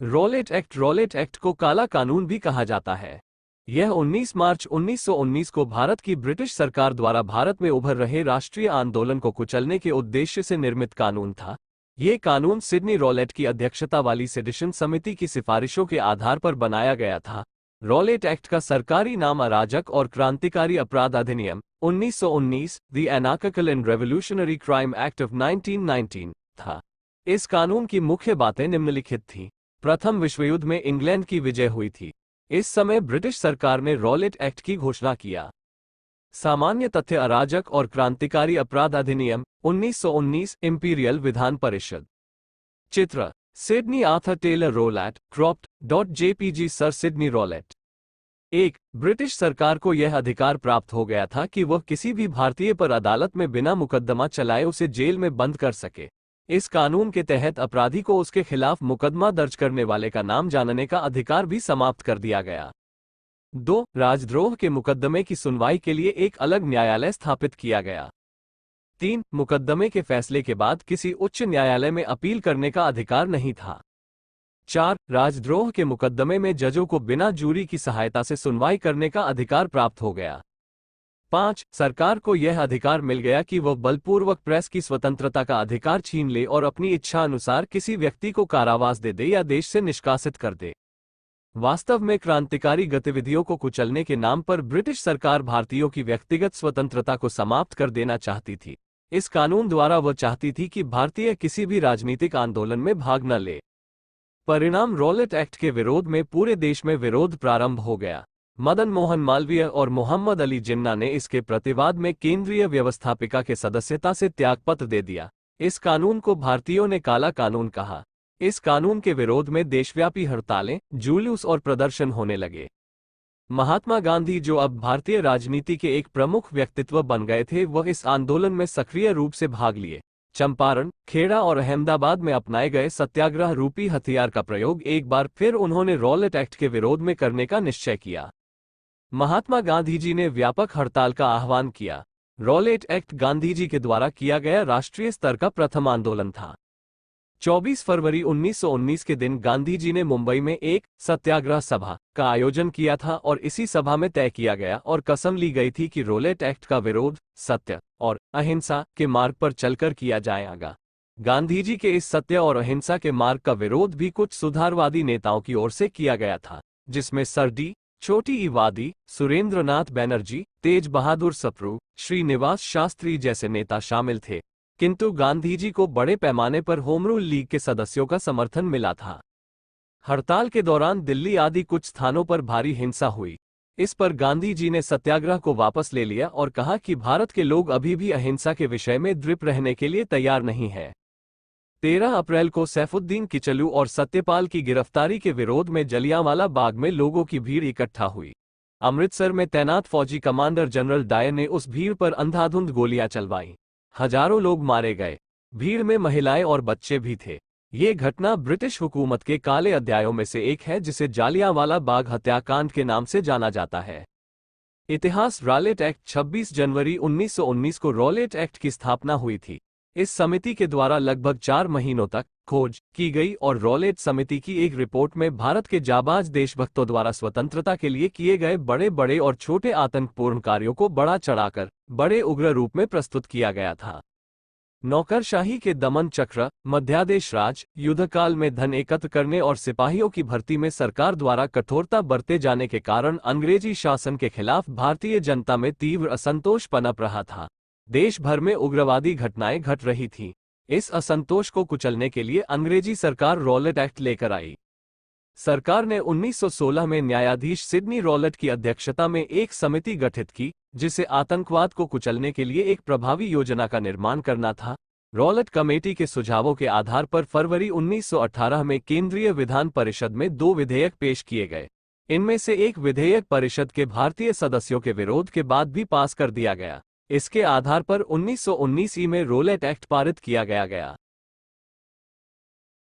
Rowlatt act को काला कानून भी कहा जाता है। यह 19 मार्च 1919 को भारत की ब्रिटिश सरकार द्वारा भारत में उभर रहे राष्ट्रीय आंदोलन को कुचलने के उद्देश्य से निर्मित कानून था। ये कानून सिडनी रॉलेट की अध्यक्षता वाली सेडिशन समिति की सिफारिशों के आधार पर बनाया गया था। रॉलेट एक्ट का सरकारी नाम अराजक और क्रांतिकारी अपराध अधिनियम 1919 the anarchical and revolutionary crime act of 1919 था। इस कानून की मुख्य बातें निम्नलिखित थीं। प्रथम विश्व युद्ध में इंग्लैंड की विजय हुई थी। इस समय ब्रिटिश सरकार ने रॉलेट एक्ट की घोषणा किया। सामान्य तथ्य अराजक और क्रांतिकारी अपराध अधिनियम 1919 इंपीरियल विधान परिषद। चित्र Sydney Arthur Taylor Rowlatt cropped.jpg sir Sydney Rowlatt. 1. British सरकार को यह अधिकार प्राप्त हो गया था कि वह किसी भी भारतीय पर अदालत में बिना मुकदमा चलाए उसे जेल में बंद कर सके। इस कानून के तहत अपराधी को उसके खिलाफ मुकदमा दर्ज करने वाले का नाम जानने का अधिकार भी समाप्त कर दिया गया। 2. राजद्रोह के मुकदमे की सुनवाई के लिए एक अलग न्यायालय स्थापित किया गया। 3. मुकदमे के फैसले के बाद किसी उच्च न्यायालय में अपील करने का अधिकार नहीं था। 4. राजद्रोह के मुकदमे में जजों को बिना जूरी की सहायता से सुनवाई करने का अधिकार प्राप्त हो गया। 5. सरकार को यह अधिकार मिल गया कि वह बलपूर्वक प्रेस की स्वतंत्रता का अधिकार छीन ले और अपनी इच्छा अनुसार किसी व्यक्ति को कारावास दे दे या देश से निष्कासित कर दे। वास्तव में क्रांतिकारी गतिविधियों को कुचलने के नाम पर ब्रिटिश सरकार भारतीयों की व्यक्तिगत स्वतंत्रता को समाप्त कर देना चाहती थी। इस कानून द्वारा वह चाहती थी कि भारतीय किसी भी राजनीतिक आंदोलन में भाग न ले। परिणाम रॉलेट एक्ट के विरोध में पूरे देश में विरोध प्रारंभ हो गया। मदन मोहन मालवीय और मोहम्मद अली जिन्ना ने इसके प्रतिवाद में केंद्रीय व्यवस्थापिका के सदस्यता से त्यागपत्र दे दिया। इस कानून को भारतीयों ने काला कानून कहा। इस कानून के विरोध में देशव्यापी हड़तालें, जुलूस और प्रदर्शन होने लगे। महात्मा गांधी, जो अब भारतीय राजनीति के एक प्रमुख व्यक्तित्व बन गए थे, वह इस आंदोलन में सक्रिय रूप से भाग लिए। चंपारण, खेड़ा और अहमदाबाद में अपनाए गए सत्याग्रह रूपी हथियार का प्रयोग एक बार फिर उन्होंने रॉलेट एक्ट के विरोध में करने का निश्चय किया। महात्मा गांधी जी ने व्यापक हड़ताल का आह्वान किया। रॉलेट एक्ट गांधी जी के द्वारा किया गया राष्ट्रीय स्तर का प्रथम आंदोलन था। 24 फरवरी 1919 के दिन गांधी जी ने मुंबई में एक सत्याग्रह सभा का आयोजन किया था और इसी सभा में तय किया गया और कसम ली गई थी कि रॉलेट एक्ट का विरोध सत्य और अहिंसा के मार्ग पर चलकर किया जाएगा। गांधी जी के इस सत्य और अहिंसा के मार्ग का विरोध भी कुछ सुधारवादी नेताओं की ओर से किया गया था, जिसमें सर डी छोटी इवादी, सुरेंद्रनाथ बैनर्जी, तेज बहादुर सप्रू, श्रीनिवास शास्त्री जैसे नेता शामिल थे। किंतु गांधी जी को बड़े पैमाने पर होम रूल लीग के सदस्यों का समर्थन मिला था। हड़ताल के दौरान दिल्ली आदि कुछ स्थानों पर भारी हिंसा हुई। इस पर गांधी जी ने सत्याग्रह को वापस ले लिया और कहा कि भारत के लोग अभी भी अहिंसा के विषय में दृढ़ रहने के लिए तैयार नहीं है। 13 अप्रैल को सैफुद्दीन किचलू और सत्यपाल की गिरफ्तारी के विरोध में जलियांवाला बाग में लोगों की भीड़ इकट्ठा हुई। अमृतसर में तैनात फौजी कमांडर जनरल डायर ने उस भीड़ पर अंधाधुंध गोलियां चलवाईं। हजारों लोग मारे गए। भीड़ में महिलाएं और बच्चे भी थे। ये घटना ब्रिटिश हुकूमत के काले अध्यायों में से एक है, जिसे जालियांवाला बाग हत्याकांड के नाम से जाना जाता है। इतिहास। रॉलेट एक्ट 26 जनवरी 1919 को रॉलेट एक्ट की स्थापना हुई थी। इस समिति के द्वारा लगभग 4 महीनों तक खोज की गई और रॉलेट समिति की एक रिपोर्ट में भारत के जाबाज देशभक्तों द्वारा स्वतंत्रता के लिए किए गए बड़े बड़े और छोटे आतंकपूर्ण कार्यों को बढ़ा चढ़ाकर बड़े उग्र रूप में प्रस्तुत किया गया था। नौकरशाही के दमन चक्र, मध्यादेश राज, युद्धकाल में धन एकत्र करने और सिपाहियों की भर्ती में सरकार द्वारा कठोरता बरते जाने के कारण अंग्रेजी शासन के खिलाफ भारतीय जनता में तीव्र असंतोष पनप रहा था। देश भर में उग्रवादी घटनाएं घट रही थीं। इस असंतोष को कुचलने के लिए अंग्रेजी सरकार रॉलेट एक्ट लेकर आई। सरकार ने 1916 में न्यायाधीश सिडनी रॉलेट की अध्यक्षता में एक समिति गठित की, जिसे आतंकवाद को कुचलने के लिए एक प्रभावी योजना का निर्माण करना था। रॉलेट कमेटी के सुझावों के आधार पर फरवरी 1918 में केंद्रीय विधान परिषद में 2 विधेयक पेश किए गए। इनमें से एक विधेयक परिषद के भारतीय सदस्यों के विरोध के बाद भी पास कर दिया गया। इसके आधार पर 1919 में रॉलेट एक्ट पारित किया गया।